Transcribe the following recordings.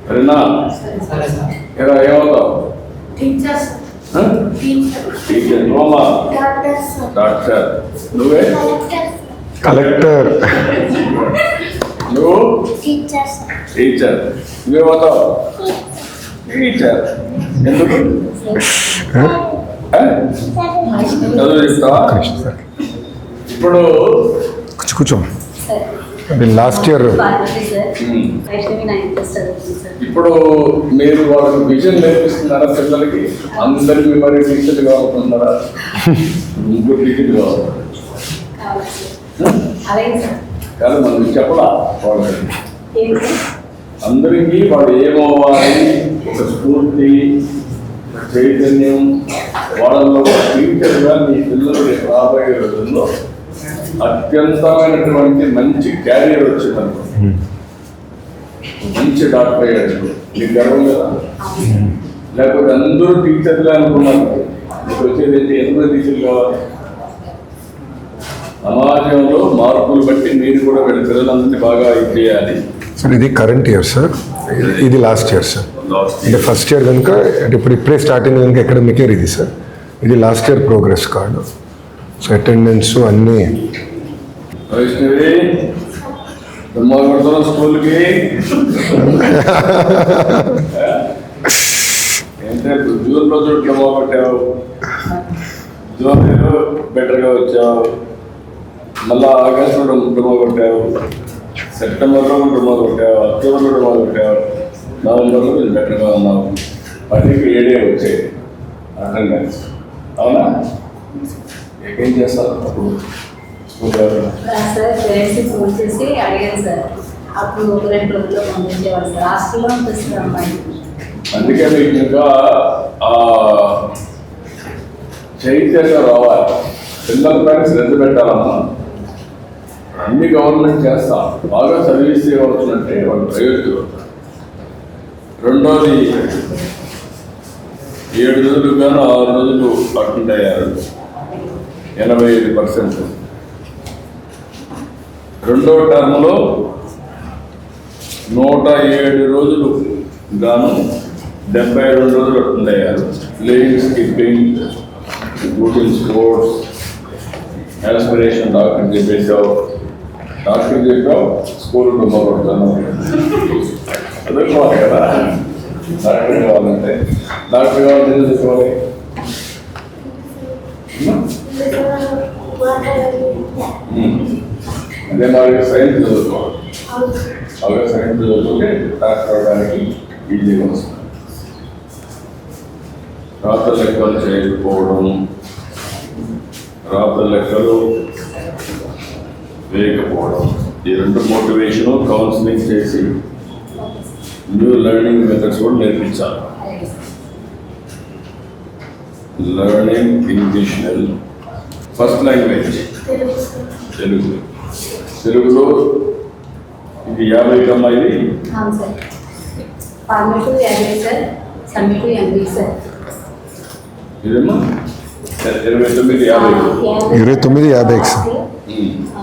సరేనా? ఎలా ఏమవుతావు? Teacher. నువ్వమ్మా? Doctor. నువ్వే? కలెక్టర్. నువ్వు? టీచర్. నువ్వేమవుతావు? టీచర్. ఎందుకు? చదువు ఇస్తావా? ఇప్పుడు కూర్చో. అది లాస్ట్ ఇయర్. ఇప్పుడు మీరు వాళ్ళకి విజన్ నేర్పిస్తున్నారా పిల్లలకి? అందరికి మరి టీచర్లు కావాలనుకుంటున్నారా? ముగ్గురు టీచర్లు కావాలి కాదు, మనం చెప్పలా వాళ్ళకి. అందరికీ వాళ్ళు ఏమవ్వాలి, ఒక స్ఫూర్తి, చైతన్యం వాళ్ళలో టీచర్గా మీ పిల్లలు రాబోయే రోజుల్లో అత్యంతమైనటువంటి మంచి క్యారియర్ వచ్చిందనుకో, మంచి డాక్టర్ అయ్యాడు, మీకు గర్వం కదా? లేకపోతే అందరూ టీచర్లే అనుకున్నారు, మీకు వచ్చేది ఎందరో టీచర్లు కావాలి? సమాజంలో మార్పులు బట్టి మీరు కూడా వీళ్ళ పిల్లలందరినీ బాగా ఇది చేయాలి. సార్ ఇది కరెంట్ ఇయర్ సార్, ఇది లాస్ట్ ఇయర్ సార్. అంటే ఫస్ట్ ఇయర్ కనుక అంటే ఇప్పుడే స్టార్టింగ్ కనుక అకాడమిక్ ఇయర్ ఇది సార్. ఇది last year progress card. So attendance అన్నీ. వైష్ణవి స్కూల్కి ఏంటంటే జూన్లో చోట్ల బాగుంటావు, జూన్లో బెటర్గా వచ్చావు, మళ్ళా ఆగస్టులో డుమా కొట్టావు, సెప్టెంబర్లో డుమా కొట్టావు, అక్టోబర్లో డుమా కొట్టావు, నవంబర్లో కొంచెం బెటర్గా ఉన్నావు. వాటికి 7 వచ్చాయి అటెండెన్స్. అవునా? ఏం చేస్తారు అప్పుడు? సార్ పేరెంట్స్కి ఫోన్ చేసి అడిగాను సార్, అప్పుడు 1-2 రోజుల్లో పంపించేవాడు సార్. హాస్టల్లో ఉంటుంది సార్ అమ్మాయి. అందుకే మీకు ఇంకా చైతన్యం రావాలి, పిల్లలపై శ్రద్ధ పెట్టాలమ్మా. అన్ని గవర్నమెంట్ చేస్తాం, బాగా సర్వీస్ చేయవచ్చునంటే వాళ్ళు ప్రయోజనం అవుతారు. రెండోది 7 రోజులు కానీ 6 రోజులు అటెండ్ అయ్యారు, 85%. రెండో టర్మ్లో 107 రోజులు గాను 72 రోజులు అటెండ్ అయ్యారు. Playing, skipping, including sports, aspiration. Doctor చెప్పేసావు, స్కూల్ కొడతాను చదువుకోవాలి కదా. డాక్టర్ కావాలంటే డాక్టర్ కావాలంటే చదువుకోవాలి. అదే మరి సైన్స్ చదువుకోవాలి, బాగా సైన్స్ చదువుకుంటే డాక్టర్ అవడానికి ఈజీగా వస్తుంది. రాత లెక్కలు చేయకపోవడం, రాత లెక్కలు వేయకపోవడం, ఈ 2 మోటివేషను కౌన్సిలింగ్ చేసి న్యూ లెర్నింగ్ మెథడ్స్ కూడా నేర్పించాలి. Learning English first language Telugu. తెలుగులో ఇది 50 కమ్మా. ఇది ఫార్మేటివ్ 50 సార్, సమ్మేటివ్ 80 సార్. ఇదేమో 29 50 సార్.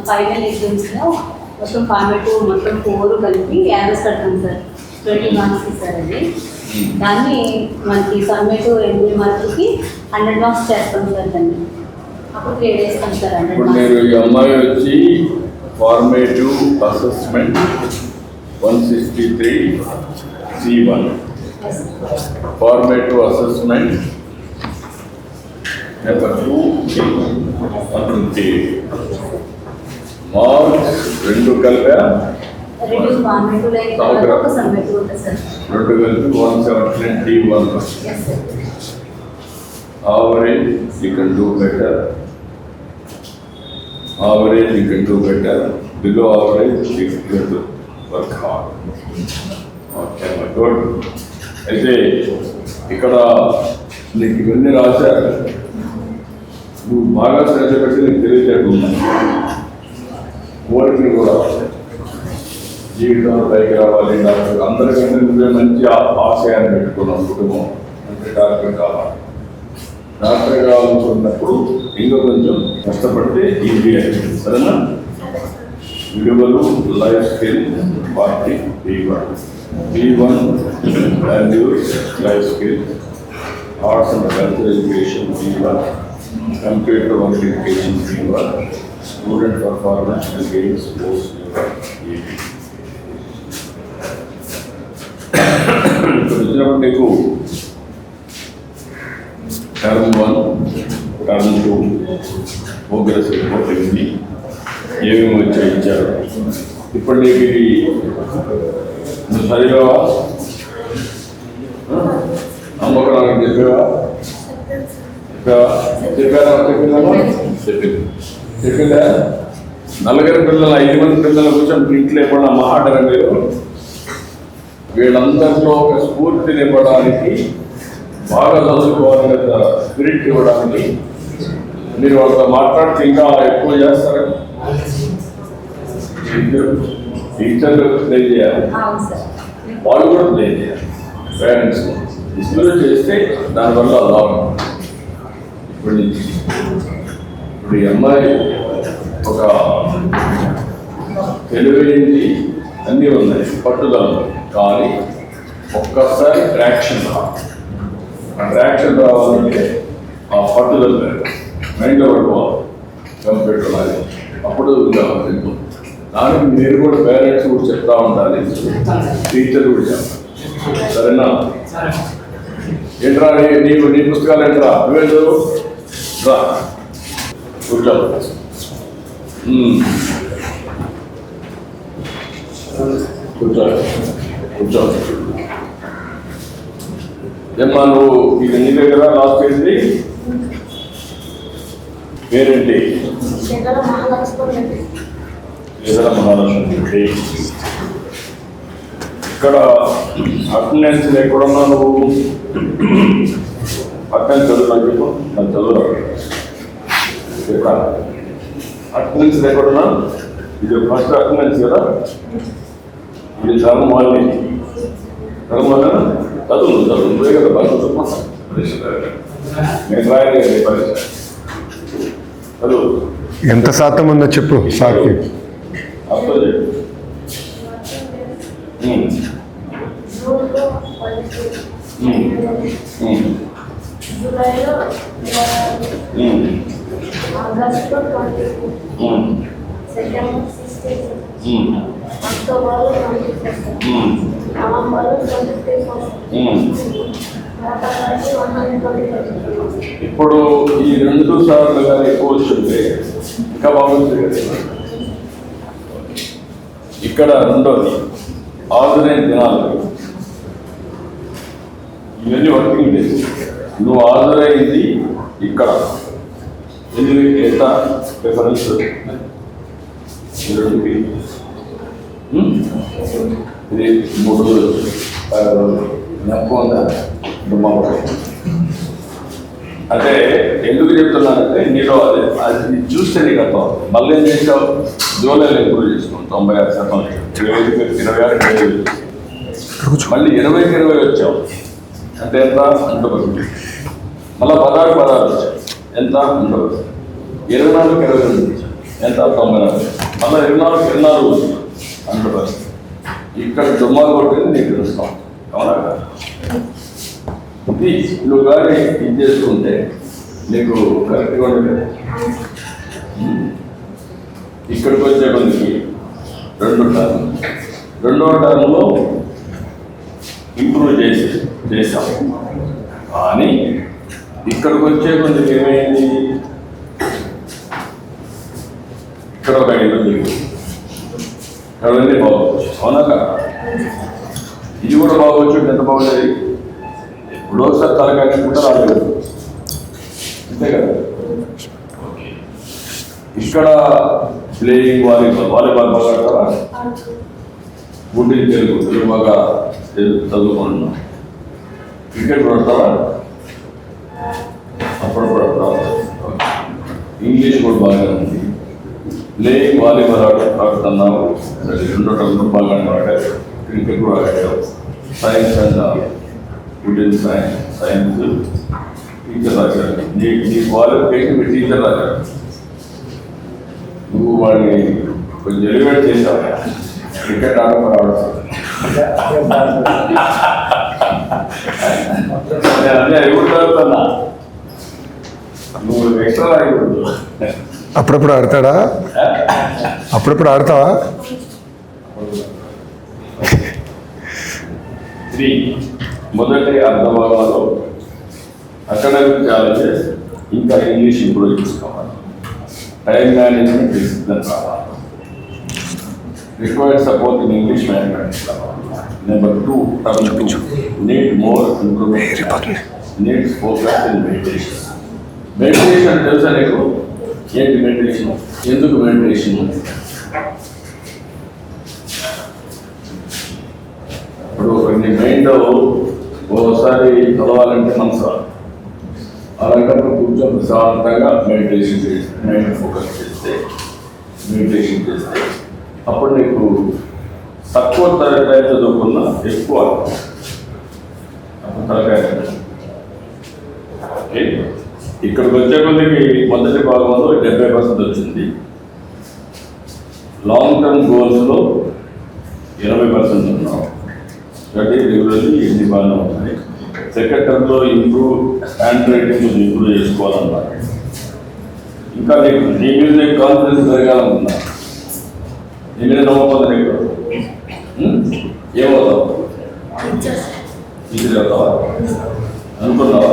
ఫైనల్ ఎగ్జామ్స్లో మొత్తం ఫార్మేటివ్ మొత్తం 4 కలిపి 50 కడతాం సార్. 20 మార్క్స్ సార్ అది. దాన్ని మనకి సమ్మేటివ్ 80 మార్క్స్కి 100 మార్క్స్ చేస్తాం సార్. దాన్ని అప్పుడు గ్రేడ్ వేస్తాం సార్. 100 ఇప్పుడు మీరు ఈ అమ్మాయి వచ్చి formative assessment 163 C1, formative assessment number 2 158 marks. 2 కలిపా, 2 formative ఒక సమ్మేటివ్ ఉంటుంది సార్. 2 కలిపి 179 D1. Average you can do better. Average you can do better. Below average you have to work hard. Okay, my good. అయితే ఇక్కడ నీకు ఇవన్నీ రాశారు, నువ్వు బాగా శ్రద్ధ పెట్టి నీకు తెలియజేయడం ఉన్నాయి. కోరికలు కూడా జీవితంలో పైకి రావాలి, డాక్టర్ అందరికంటే నువ్వే మంచి ఆశయాన్ని పెట్టుకున్నావు. కుటుంబం అంటే డాక్టర్ కావాలి, డాక్టర్ కావాలనుకున్నప్పుడు ఇంకా కొంచెం కష్టపడితే ఈజీ అవుతుంది. సరేనా? విలువలు life skill party B1 values life skill arts and cultural education B1 computer work education B1 student performance and games sports B1 ఇప్పుడు వచ్చినప్పుడు నీకు టర్మ్ 1 టర్మ్ 2 ప్రోగ్రెస్ రిపోర్ట్ ఉంది, ఏమేమి వచ్చా ఇచ్చారు. ఇప్పుడు నీకు ఇది నువ్వు చదివావా, నమ్మకం చెప్పావా చెప్పిందా? నలుగురు పిల్లలు 5 మంది పిల్లలు కూర్చొని ఇంట్లో ఎప్పుడు మాట్లాడరు మీరు. వీళ్ళందరిలో ఒక స్ఫూర్తి నింపడానికి, బాగా చదువుకోవాలని కదా స్పిరిట్ ఇవ్వడానికి మీరు వాళ్ళతో మాట్లాడితే ఇంకా ఎక్కువ చేస్తారని టీచర్లు ప్లే చేయాలి, అవును సార్. వాళ్ళు కూడా ప్లే చేయాలి. పేరెంట్స్ ఇద్దరు చేస్తే దానివల్ల లాభం. ఇప్పుడు ఈ అమ్మాయి ఒక తెలివైంది, అన్నీ ఉన్నాయి, పట్టుదల, కానీ ఒక్కసారి ట్రాక్షన్ రావాలంటే ఆ పట్టుదల మైండ్లో పట్టుకోవాలి, కంప్యూటర్ లాగా. అప్పుడు దానికి మీరు కూడా పేరెంట్స్ కూడా చెప్తా ఉండాలి, టీచర్ కూడా చెప్పాలి. సరేనా? ఏంట్రా నీ పుస్తకాలు ఏంట్రా, నువ్వే చదువు రా, కూర్చో. కూర్చో. ఏమ్మా నువ్వు ఇది నీ దగ్గర లాస్ట్ ఏంటి పేరేంటి? ఎదర మహాలక్ష్మి. ఇక్కడ అటెండెన్స్ ఎక్కడున్నా నువ్వు? అటెండెన్స్ చదువు చెప్పు, నాకు చదువు అటెండెన్స్ ఎక్కడున్నా? ఇది ఫస్ట్ అటెండెన్స్ కదా, ఇది ధర్మం వాళ్ళని చదువు కదా బాగా నేను రాయలేదు పరీక్ష. చదువు ఎంత శాతం ఉందో చెప్పు సార్కి. అప్పుడు చెప్పు. జూలైలో ఆగస్టులో 22, సెప్టెంబర్ 16, అక్టోబర్లో 24, నవంబర్లో 24, మోటార్కి 125. ఇప్పుడు ఈ 2 సార్లు కానీ ఎక్కువ వచ్చింది ఇంకా బాగుంటుంది కదా. ఇక్కడ రెండోది ఆర్డినరీ దినాలు, ఇవన్నీ వర్కింగ్ డేస్. నువ్వు హాజరైంది ఇక్కడ ఎంత ప్రిఫరెన్స్ ఇది 3 రోజులు నెప్ప అంటే ఎందుకు చెప్తున్నానంటే నీలో అది చూస్తే నీకు అర్థం. మళ్ళీ ఏం చేసావు, జూలైలో ఇంప్రూవ్ చేసుకున్నాం 96%, 26 మళ్ళీ 20కి 20 వచ్చావు అంటే ఎంత 100%. మళ్ళీ 16 వచ్చావు ఎంత 100%. 24కి 22 వచ్చావు ఎంత 94. మళ్ళీ 24కి 24 వచ్చావు 100%. ఇక్కడ దుమ్మాలు కొట్టింది నీకు తెలుస్తాం, అవునా కదా? ఇది నువ్వు కానీ ఇది చేసుకుంటే నీకు కరెక్ట్గా ఉంటుంది. ఇక్కడికి వచ్చే కొందికి 2 టర్మ్, 2వ టర్మ్లో ఇంప్రూవ్ చేసాం. కానీ ఇక్కడికి వచ్చే కొందికి ఏమైంది, ఇక్కడ ఒక 5 దిగు, అవన్నీ బాగోవచ్చు, అవునా కదా? ఇది కూడా బాగోవచ్చు. ఎంత బాగుంటుంది, ఇప్పుడు ఒకసారి తలకాయ కూడా రాలేదు, అంతే కదా? ఇక్కడ ప్లేయింగ్ వాలీబాల్ బాగా ఆడతారా? గుడ్డి తెలుగు బాగా చదువుకుంటున్నాం. క్రికెట్ పడతారా? అప్పుడప్పుడు ఆడతారా? ఇంగ్లీష్ కూడా బాగా ఉంది. ప్లేయింగ్ వాలీబాల్ ఆడుతున్నావు, 2 టర్మ్లు బాగా ఆడారు. క్రికెట్ కూడా ఆడారు. Science and good in science teacher రాశారు. నీ క్వాలిఫికేషన్ మీ టీచర్ రాశారు. నువ్వు వాడిని కొంచెం ఎలివేట్ చేసావు క్రికెట్ ఆడతాను అదే ఎవరు చదువుతున్నా నువ్వు ఎక్స్ట్రా రాయకూడదు. అప్పుడప్పుడు ఆడతాడా? అప్పుడప్పుడు ఆడతావా? 3 మొదటి అర్ధభాగంలో అకాడమిక్ ఛాలెంజెస్ ఇంకా ఇంగ్లీష్ ఇంప్రూవ్ చేసుకోవాలి. టైం మేనేజ్మెంట్ డిసిప్లిన్ కావాలి. Required support in English mathematics కావాలి. Number 2 need more improvement, needs focus in meditation. Meditation తెలుసా నీకు? ఏంటి మెడిటేషన్? ఎందుకు మెడిటేషన్? ఇప్పుడు కొన్ని మైండ్ ఓసారి చదవాలంటే మనసు అలాంటప్పుడు కూర్చొని ప్రశాంతంగా మెడిటేషన్ చేస్తే, మైండ్ ఫోకస్ చేస్తే, మెడిటేషన్ చేస్తే అప్పుడు నీకు తక్కువ తరగతి చదువుకున్నా ఎక్కువ అప్పుడు తరగతి. ఓకే, ఇక్కడికి వచ్చే కొద్దికి మొదటి భాగంలో 70% వచ్చింది. లాంగ్ టర్మ్ గోల్స్లో 80% ఉన్నాం. స్టడీ రెగ్యులర్లీ ఎన్ని బాగానే ఉన్నాయి. సెకండ్ టర్మ్లో ఇంప్రూవ్ హ్యాండ్ రైటింగ్ ఇంప్రూవ్ చేసుకోవాలన్నారు. ఇంకా నీకు నీ మీద కాన్ఫిడెన్స్ పెరగాలనుకున్నా. నీ మీద నమ్మకం నీకు ఏమవుతావు? ఇది చదువుతావా అనుకున్నావా?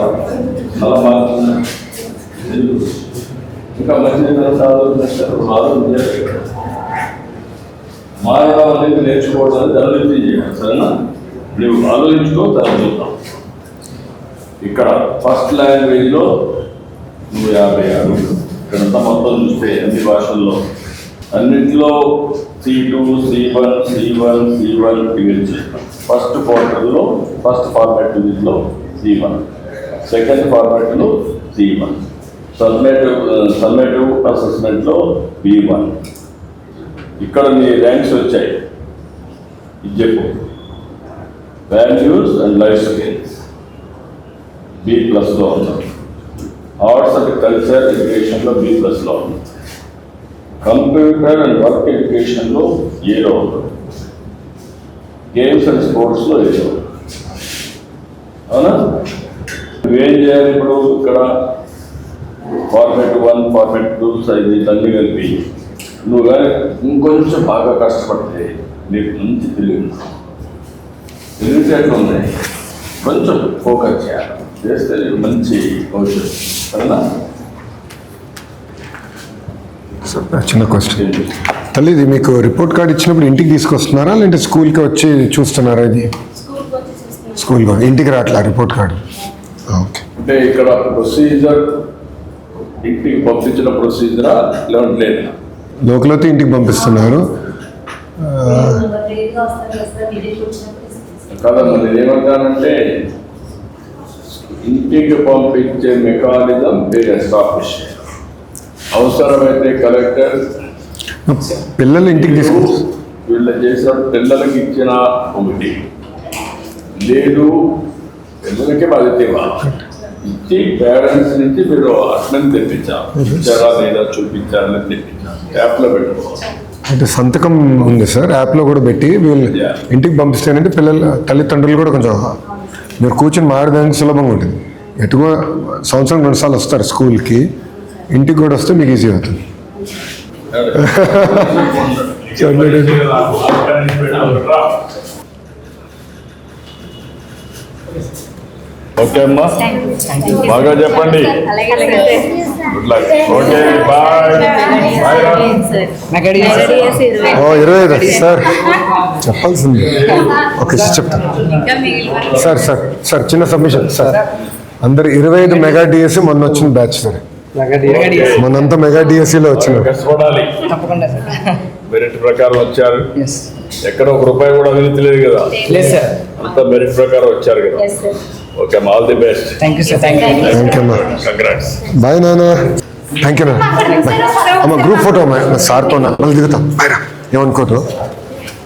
అలా మారుతున్నా. ఇంకా మంచి మారడం అనేది నేర్చుకోవడం అనేది అభివృద్ధి చేయాలి. సరేనా? నువ్వు ఆలోచించుకో, చదువుతావు. ఇక్కడ ఫస్ట్ లాంగ్వేజ్లో నువ్వు 56, ఇక్కడంతా మొత్తం చూస్తే అన్ని భాషల్లో అన్నింటిలో C2, C1 క్లియర్ చేస్తాం. ఫస్ట్ క్వార్టర్లో ఫస్ట్ ఫార్మాటివ్లో C1, సెకండ్ ఫార్మాట్లో C1, సమ్మేటివ్ అసెస్మెంట్లో B1. ఇక్కడ నీ ర్యాంక్స్ వచ్చాయి. ఇది చెప్పు. వాల్యూస్ అండ్ లైఫ్ స్కిల్స్ B+లో ఉన్నాం. ఆర్ట్స్ అండ్ కల్చర్ ఎడ్యుకేషన్లో B+లో ఉన్నాం. కంప్యూటర్ అండ్ వర్క్ ఎడ్యుకేషన్లో Aలో ఉన్నాం. గేమ్స్ అండ్ స్పోర్ట్స్లో Aలో. అవునా? నువ్వేం చేయాలి ఇప్పుడు? ఇక్కడ ఫార్మాట్ 1, ఫార్మాట్ 2 సైజ్ అన్నీ కలిపి నువ్వు కానీ ఇంకొంచెం బాగా కష్టపడితే నీకు మంచి తెలివితేటలు ఉన్నాయి. కొంచెం ఫోకస్ చేయాలి. చేస్తే నీకు మంచి భవిష్యత్తు. సరేనా? చిన్న క్వశ్చన్. తల్లి, ఇది మీకు రిపోర్ట్ కార్డ్ ఇచ్చినప్పుడు ఇంటికి తీసుకొస్తున్నారా లేదంటే స్కూల్కి వచ్చి చూస్తున్నారా? ఇది స్కూల్కి ఇంటికి రావట్లా రిపోర్ట్ కార్డు? ఓకే. అంటే ఇక్కడ ప్రొసీజర్ ఇంటికి పంపించిన ప్రొసీజరా లేదంటే లోకలైతే ఇంటికి పంపిస్తున్నారు కాదమ్మా. నేను ఏమంటానంటే ఇంటికి పంపించే మెకానిజం మీరు ఎస్టాబ్లిష్. అవసరమైతే కలెక్టర్ పిల్లలు ఇంటికి తీసుకొచ్చి వీళ్ళు చేసిన పిల్లలకి ఇచ్చిన ఒకటి లేదు, పిల్లలకి బాధ్యత ఇవ్వాలి. ఇచ్చి పేరెంట్స్ నుంచి మీరు అట్లని తెప్పించాలి. ఇచ్చారా లేదా చూపించాలని తెప్పించాలి. యాప్లో పెట్టుకోవాలి. అంటే సంతకం ఉంది సార్, యాప్లో కూడా పెట్టి వీళ్ళు ఇంటికి పంపిస్తేనంటే పిల్లల తల్లిదండ్రులు కూడా కొంచెం మీరు కూర్చొని మారడానికి సులభంగా ఉంటుంది. ఎటుగా సంవత్సరం 2 సార్లు వస్తారు స్కూల్కి, ఇంటికి కూడా వస్తే మీకు ఈజీ అవుతుంది. ఓకే అమ్మా, బాగా చెప్పండి. Good luck. Okay, bye. 25 sir చెప్పాల్సింది. ఓకే చెప్తాను సార్ చిన్న సబ్మిషన్ సార్. అందరు 25 మెగా డిఎస్సి మొన్న వచ్చిన బ్యాచ్ సార్. మొన్నంతా మెగా డిఎస్సిలో వచ్చిన. కష్టపడాలి. మెరిట్ ప్రకారం వచ్చారు. ఎక్కడ ₹1 కూడా అవినీతి లేదు కదా? అంతా మెరిట్ ప్రకారం వచ్చారు కదా? ఓకే అమ్మా, all the best. Thank you sir. Thank you అమ్మా. కంగ్రాట్స్. బాయ్ నాన్న. థ్యాంక్ యూ నాన్న. అమ్మ గ్రూప్ ఫోటో అమ్మా సార్తో మళ్ళీ దిగుతాం. బాయ్ రా, ఏమనుకోదు.